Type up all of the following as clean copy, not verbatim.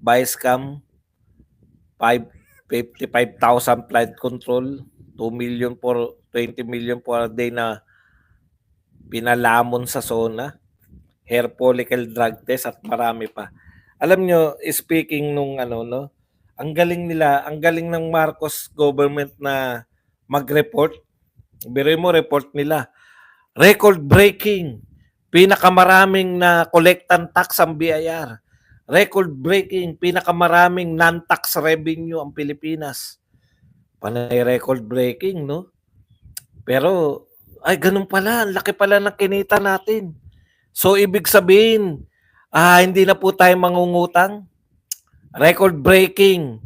vice cam, 55,000 flight control, 2 million for 20 million for a day na pinalamon sa SONA, hair follicle drug test at marami pa. Alam nyo, speaking nung no, ang galing ng Marcos government na mag-report. Biruin mo, report nila. Record breaking. Pinakamaraming na collectan tax ang BIR. Record breaking. Pinakamaraming non-tax revenue ang Pilipinas. Panay record breaking, no? Pero, ay ganun pala. Ang laki pala ng kinita natin. So, ibig sabihin, hindi na po tayo mangungutang. Record breaking.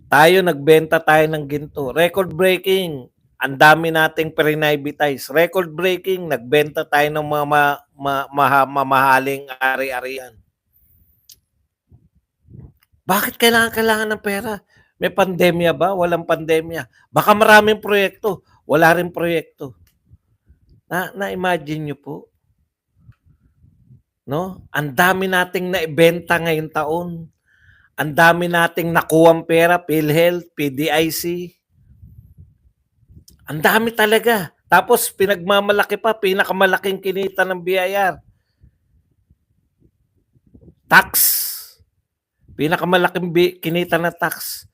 Tayo, nagbenta tayo ng ginto. Record breaking. Ang dami nating pre-nivitize. Record breaking. Nagbenta tayo ng mga mamahaling ari-arian. Bakit kailangan ng pera? May pandemya ba? Walang pandemya. Baka maraming proyekto. Wala rin proyekto. Na-imagine nyo po? No? Ang dami nating naibenta ngayong taon. Ang dami nating nakuwang pera, PhilHealth, PDIC. Ang dami talaga. Tapos pinagmamalaki pa, pinakamalaking kinita ng BIR. Tax. Pinakamalaking kinita ng tax.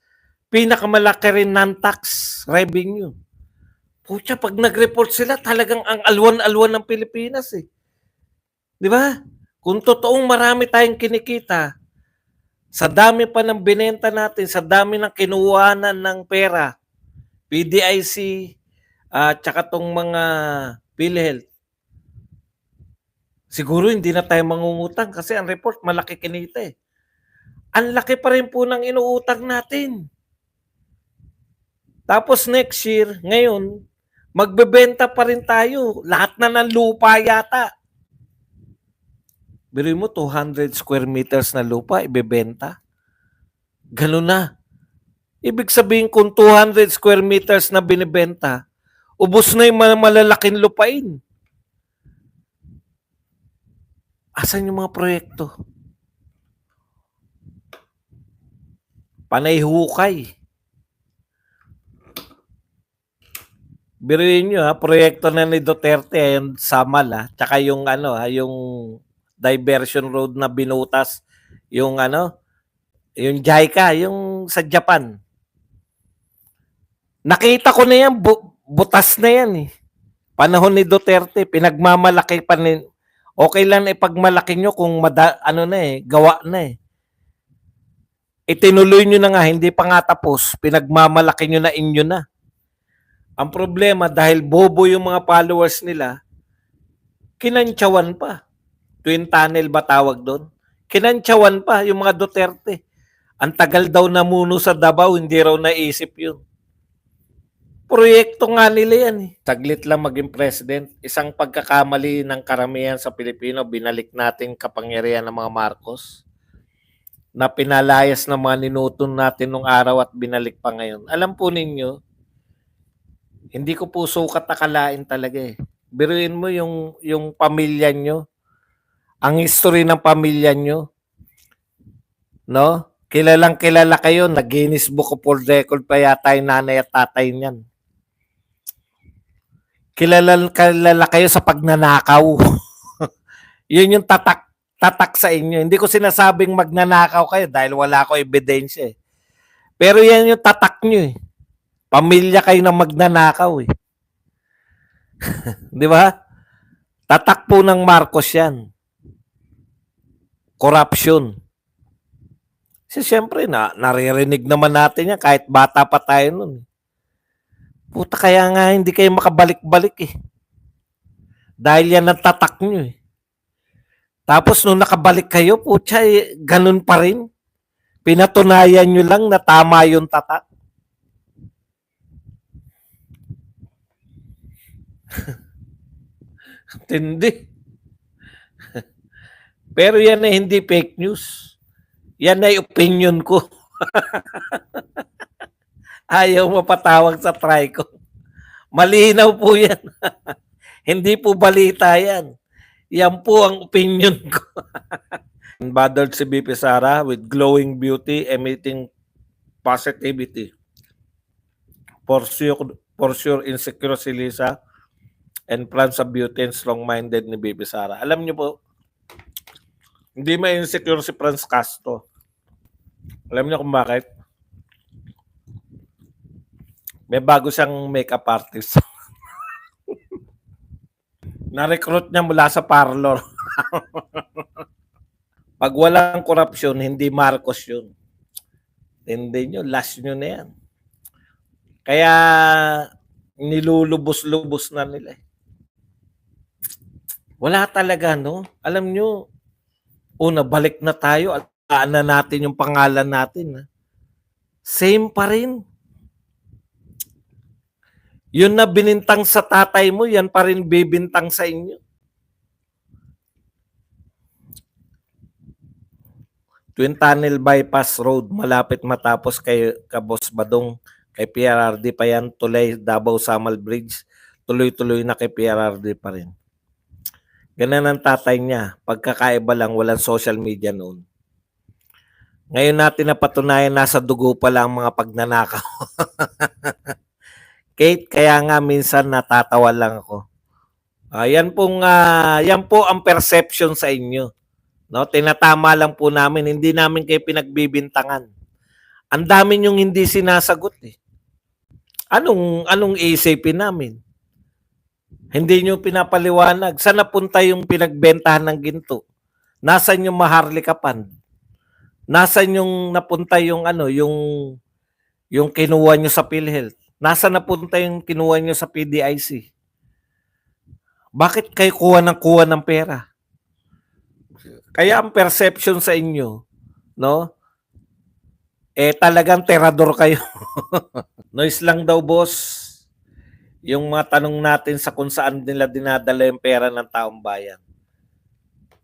Pinakamalaki rin non-tax revenue. Pucha, pag nag-report sila, talagang ang alwan-alwan ng Pilipinas eh. Di ba? Kung totoong marami tayong kinikita, sa dami pa ng binenta natin, sa dami ng kinuhanan ng pera, PDIC, tsaka tong mga PhilHealth, siguro hindi na tayo mangungutang kasi ang report malaki kinita eh. Ang laki pa rin po ng inuutang natin. Tapos next year, ngayon, magbebenta pa rin tayo. Lahat na ng lupa yata. Biruin mo, 200 square meters na lupa, ibebenta. Ganun na. Ibig sabihin, kung 200 square meters na binibenta, ubos na yung malalaking lupain. Asan yung mga proyekto? Panay hukay. Biruin nyo proyekto na ni Duterte yung Samal tsaka yung yung diversion road na binutas, yung yung JICA, yung sa Japan. Nakita ko na yan, butas na yan eh. Panahon ni Duterte, pinagmamalaki pa rin. Okay lang ipagmalaki nyo kung gawa na eh. Itinuloy nyo na nga, hindi pa nga tapos, pinagmamalaki nyo na inyo na. Ang problema, dahil bobo yung mga followers nila, kinantsawan pa. Twin tunnel ba tawag doon? Kinantsawan pa yung mga Duterte. Ang tagal daw namuno sa Davao, hindi raw naisip yun. Proyekto nga nila yan eh. Saglit lang maging president. Isang pagkakamali ng karamihan sa Pilipino, binalik natin kapangyarihan ng mga Marcos na pinalayas ng mga ninuton natin nung araw at binalik pa ngayon. Alam po ninyo, hindi ko po sukat akalain talaga eh. Biruin mo yung pamilya nyo, ang history ng pamilya nyo, no? Kilalang kilala kayo, nag-Guinness Book of World Record pa yata yung nanay at tatay niyan. Kilala kayo sa pagnanakaw. Yun yung tatak sa inyo. Hindi ko sinasabing magnanakaw kayo dahil wala ko ebidensya eh. Pero yan yung tatak nyo eh. Pamilya kayo na magnanakaw eh. Di ba? Tatak po ng Marcos yan. Corruption. Kasi siyempre, naririnig naman natin yan kahit bata pa tayo nun. Puta, kaya nga hindi kayo makabalik-balik eh. Dahil yan ang tatak nyo eh. Tapos nung nakabalik kayo, putya, ganun pa rin. Pinatunayan nyo lang na tama yung tatak. Tindi. Pero yan ay hindi fake news. Yan ay opinion ko. Ayaw mapatawag sa Tricom. Malinaw po yan. Hindi po balita yan. Yan po ang opinion ko. Bothered si BP Sara with glowing beauty emitting positivity. For sure insecure si Lisa and plans sa beauty and strong-minded ni BP Sara. Alam niyo po, hindi ma-insecure si Franz Castro. Alam niyo kung bakit? May bago siyang makeup artist. Na-recruit niya mula sa parlor. Pag walang korupsyon, hindi Marcos yun. Hindi nyo, last nyo na yan. Kaya nilulubos-lubos na nila. Wala talaga, no? Alam nyo, una, balik na tayo at na natin yung pangalan natin. Ha? Same pa rin. Yun na binintang sa tatay mo, yan pa rin bibintang sa inyo. Twin Tunnel Bypass Road, malapit matapos kay Boss Badong, kay PRRD pa yan, Tulay, Davao, Samal Bridge, tuloy-tuloy na kay PRRD pa rin. Ganun ang tatay niya, pagkakaiba lang, walang social media noon. Ngayon natin napatunayan, nasa dugo pa lang mga pagnanakaw. Kate, kaya nga minsan natatawa lang ako. Yan po ang perception sa inyo. No, tinatama lang po namin, hindi namin kayo pinagbibintangan. Ang dami niyong hindi sinasagot eh. Anong iisipin namin? Hindi niyo pinapaliwanag. Saan napunta yung pinagbentahan ng ginto? Nasaan yung maharlikapan? Nasaan yung napunta yung yung kinuha niyo sa PhilHealth? Nasaan napunta yung kinuha niyo sa PDIC? Bakit kayo kuha ng pera? Kaya ang perception sa inyo, no? Talagang terador kayo. Noise lang daw, boss. Yung mga tanong natin sa kung saan nila dinadala yung pera ng taong bayan.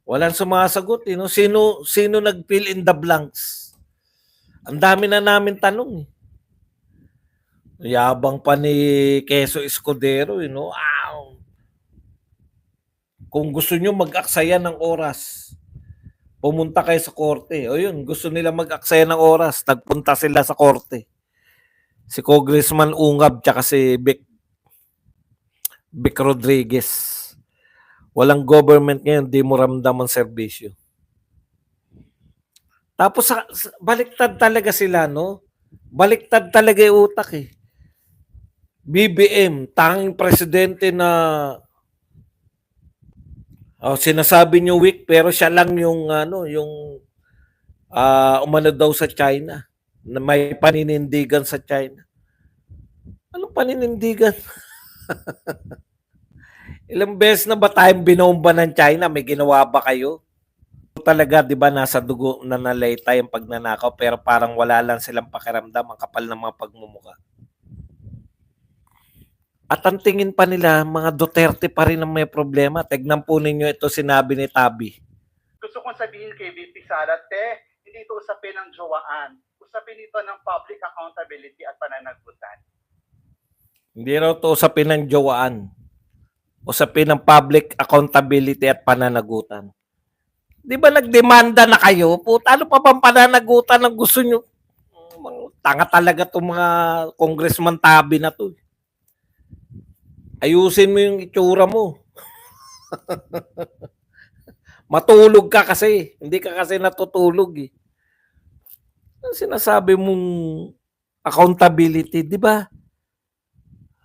Walang sumasagot, no? Sino nag-fill in the blanks? Ang dami na namin tanong, eh. Yabang pa ni Quezon Escudero, no? Kung gusto nyo mag-aksaya ng oras, pumunta kayo sa korte. O yun, gusto nila mag-aksaya ng oras, nagpunta sila sa korte. Si Congressman Ungab tsaka si Vic Rodriguez. Walang government ngayon, di mo ramdam ang serbisyo. Tapos baliktad talaga sila, no? Baliktad talaga yung utak eh. BBM, tanging presidente na sinasabi niyo weak pero siya lang yung umano daw sa China na may paninindigan sa China. Anong paninindigan? Ilang beses na ba tayong binomba ng China? May ginawa ba kayo? Talaga, di ba, nasa dugo na nalayta yung pagnanakaw pero parang wala lang silang pakiramdam, ang kapal ng mga pagmumuka. At ang tingin pa nila, mga Duterte pa rin ang may problema. Tignan po ninyo ito sinabi ni Tabi. Gusto kong sabihin kay VP Sara, hindi ito usapin ng jowaan. Usapin ito ng public accountability at pananagutan. Hindi raw ito usapin ng jowaan. Usapin ng public accountability at pananagutan. Di ba nagdemanda na kayo? Puta, ano pa bang pananagutan ang gusto nyo? Tanga talaga itong mga congressman Tabi na to. Ayusin mo yung itsura mo. Matulog ka kasi. Hindi ka kasi natutulog eh. Ang sinasabi mong accountability, di ba?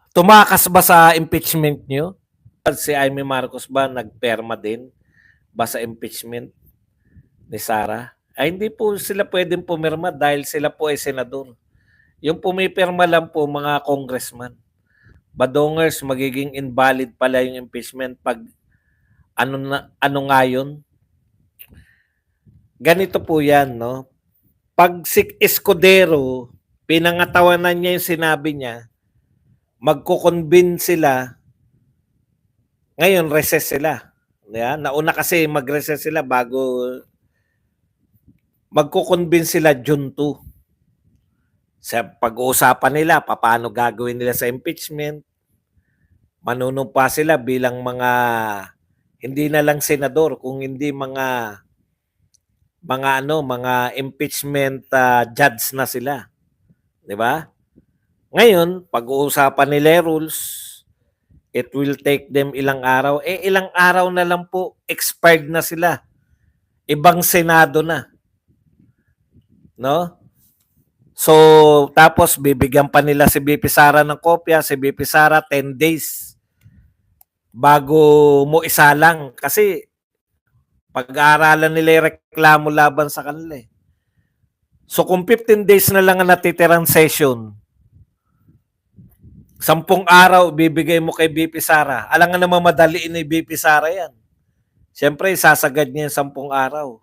Tumakas ba sa impeachment nyo? Si Amy Marcos ba nagperma din ba sa impeachment ni Sara? Ay hindi po sila pwedeng pumirma dahil sila po ay senador. Yung pumipirma lang po mga congressman. Badongers, magiging invalid pala yung impeachment pag ano nga yun? Ganito po yan, no? Pag si Escudero, pinangatawanan niya yung sinabi niya, magko-convene sila, ngayon recess sila. Yan? Nauna kasi mag-recess sila bago magko-convene sila June 2. Sa pag-uusapan nila, paano gagawin nila sa impeachment, manunumpa sila bilang mga, hindi na lang senador, kung hindi mga mga impeachment judge na sila, 'di ba? Ngayon, pag-uusapan nila rules, it will take them ilang araw. Ilang araw na lang po, expired na sila. Ibang Senado na, no? So, tapos bibigyan pa nila si BP Sara ng kopya, si BP Sara 10 days bago mo isalang kasi pag-aaralan nila yung reklamo laban sa kanila eh. So kung 15 days na lang ang natitirang session, 10 araw bibigay mo kay BP Sara. Alam nga naman madaliin ni BP Sara yan. Siyempre, sasagad niya yung 10 araw.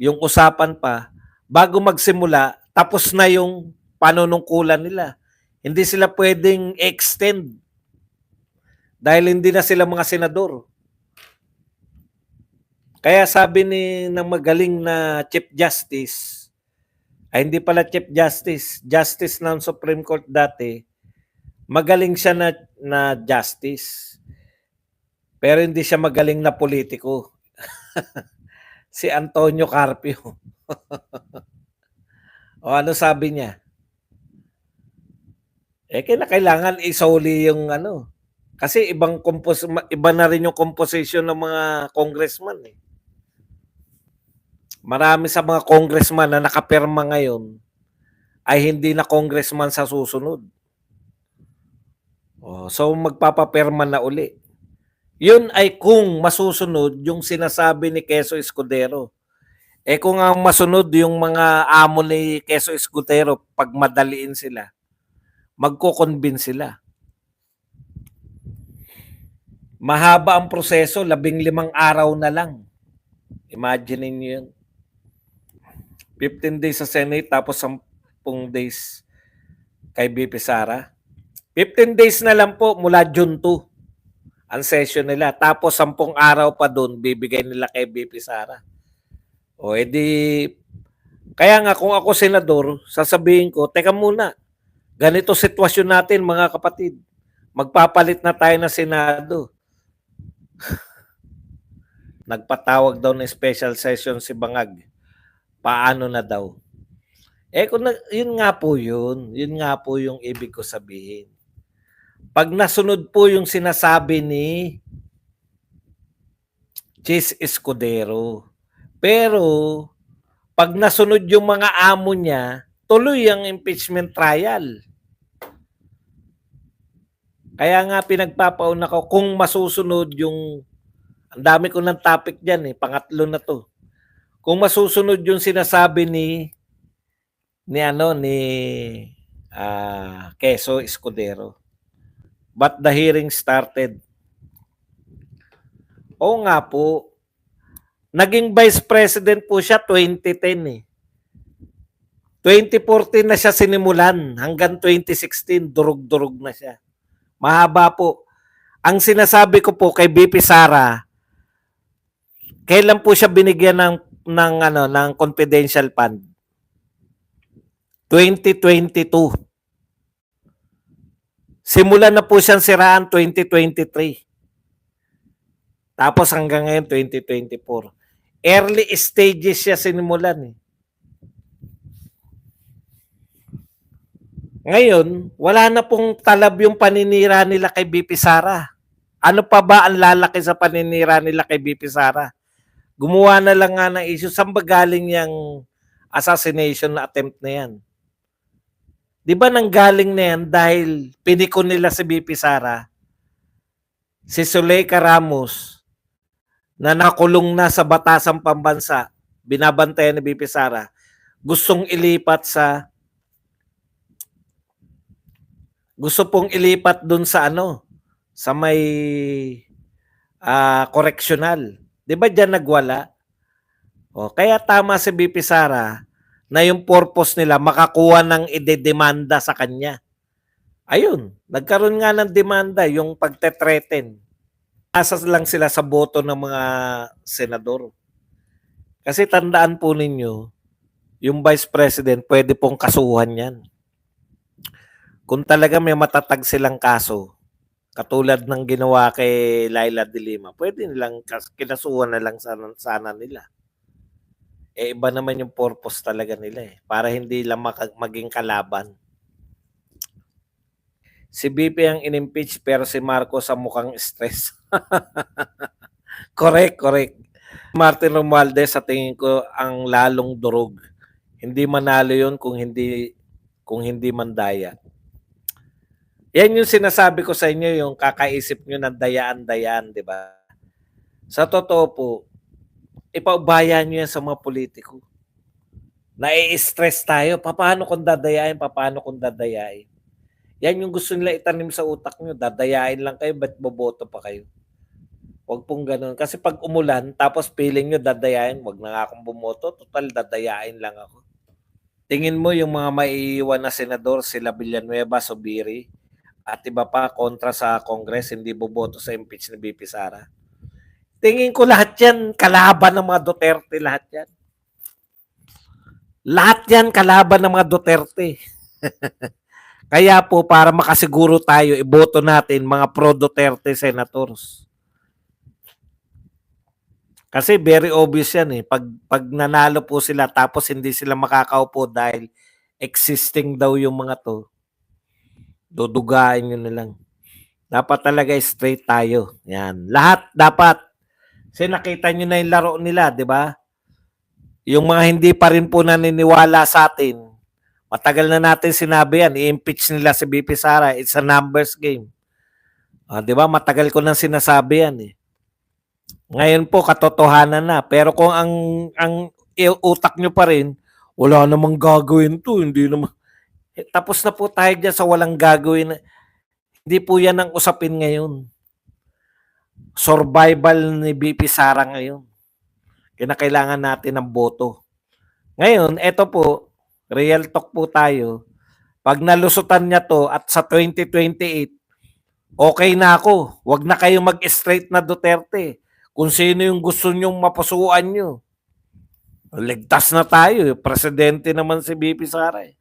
Yung usapan pa, bago magsimula, tapos na yung panunungkulan nila. Hindi sila pwedeng extend dahil hindi na sila mga senador. Kaya sabi ng magaling na Chief Justice, ay hindi pala Chief Justice, Justice ng Supreme Court dati, magaling siya na justice. Pero hindi siya magaling na politiko. Si Antonio Carpio. O ano sabi niya? Kailangan isoli yung kasi iba na rin yung composition ng mga congressman eh. Marami sa mga congressman na nakapirma ngayon ay hindi na congressman sa susunod. So magpapapirma na uli. Yun ay kung masusunod yung sinasabi ni Quezon Escudero. Kung ang masunod yung mga amo ni Quezon Escudero, pag madaliin sila, magko-convince sila. Mahaba ang proseso, 15 araw na lang. Imagine niyo yun. 15 days sa Senate, tapos 10 days kay BP Sara. 15 days na lang po mula June 2 ang session nila. Tapos 10 araw pa doon, bibigay nila kay BP Sara. Kaya nga kung ako senador, sasabihin ko, teka muna, ganito sitwasyon natin mga kapatid. Magpapalit na tayo ng Senado. Nagpatawag daw ng special session si Bangag. Paano na daw? Yun nga po yun. Yun nga po yung ibig ko sabihin. Pag nasunod po yung sinasabi ni Chis Escudero, pero pag nasunod yung mga amo niya, tuloy ang impeachment trial. Kaya nga pinagpapauna ko kung masusunod yung, ang dami ko ng topic dyan pangatlo na to. Kung masusunod yung sinasabi ni Quezon Escudero. But the hearing started. Oo nga po. Naging vice president po siya 2010 2014 na siya sinimulan. Hanggang 2016, durug-durug na siya. Mahaba po. Ang sinasabi ko po kay BP Sara, kailan po siya binigyan ng confidential fund? 2022. Simulan na po siyang siraan 2023. Tapos hanggang ngayon 2024. Early stages siya sinimulan Ngayon, wala na pong talab yung paninira nila kay BP Sara. Ano pa ba ang lalaki sa paninira nila kay BP Sara? Gumawa na lang nga ng issue. Saan ba galing yung assassination attempt na yan? Di ba nanggaling na yan dahil pinikon nila si BP Sara, si Zuleika Ramos, na nakulong na sa Batasang Pambansa, binabantayan ni BP Sara, gusto pong ilipat dun sa sa may correctional. Di ba dyan nagwala? Kaya tama si BP Sara na yung purpose nila makakuha ng idedemanda sa kanya. Ayun, nagkaroon nga ng demanda yung pagte-threaten. Asas lang sila sa boto ng mga senador. Kasi tandaan po ninyo, yung vice president pwede pong kasuhan yan. Kung talaga may matatag silang kaso, katulad ng ginawa kay Laila de Lima, pwede nilang kinasuhan na lang sana nila. Eh, iba naman yung purpose talaga nila eh. Para hindi lang maging kalaban. Si BP ang in-impeach pero si Marcos ang mukhang stress. Correct. Martin Romualdez sa tingin ko ang lalong durog. Hindi manalo yun kung hindi mandaya. Yan yung sinasabi ko sa inyo, yung kakaisip nyo ng dayaan-dayaan, di ba? Sa totoo po, ipaubaya nyo yan sa mga politiko. Nai-stress tayo. Paano kung dadayain? Paano kung dadayain? Yan yung gusto nila itanim sa utak nyo. Dadayain lang kayo, ba't boboto pa kayo? Huwag pong ganun. Kasi pag umulan, tapos feeling nyo dadayain, wag na nga akong bumoto, total dadayain lang ako. Tingin mo yung mga maiiwan na senador, sila Villanueva, Subiri, at iba pa kontra sa Congress, hindi boboto sa impeach ni BP Sara. Tingin ko lahat yan, kalaban ng mga Duterte, lahat yan. Lahat yan, kalaban ng mga Duterte. Kaya po, para makasiguro tayo, iboto natin mga pro-Duterte senators. Kasi very obvious yan eh. Pag nanalo po sila tapos hindi sila makakaupo dahil existing daw yung mga to, dudugain nyo na lang. Dapat talaga straight tayo. Yan. Lahat dapat. Kasi nakita nyo na yung laro nila, di ba? Yung mga hindi pa rin po naniniwala sa atin, matagal na natin sinabi yan, i-impeach nila si BP Sara. It's a numbers game. Di ba? Matagal ko nang sinasabi yan eh. Ngayon po, katotohanan na. Pero kung ang utak nyo pa rin, wala namang gagawin to. Hindi naman. Tapos na po tayo dyan sa walang gagawin. Hindi po yan ang usapin ngayon. Survival ni BP Sara ngayon. Kinakailangan natin ng boto. Ngayon, eto po, real talk po tayo. Pag nalusutan niya to at sa 2028, okay na ako. Huwag na kayo mag-straight na Duterte. Kung sino yung gusto nyong mapusuan nyo. Ligtas na tayo. Presidente naman si BP Sara eh.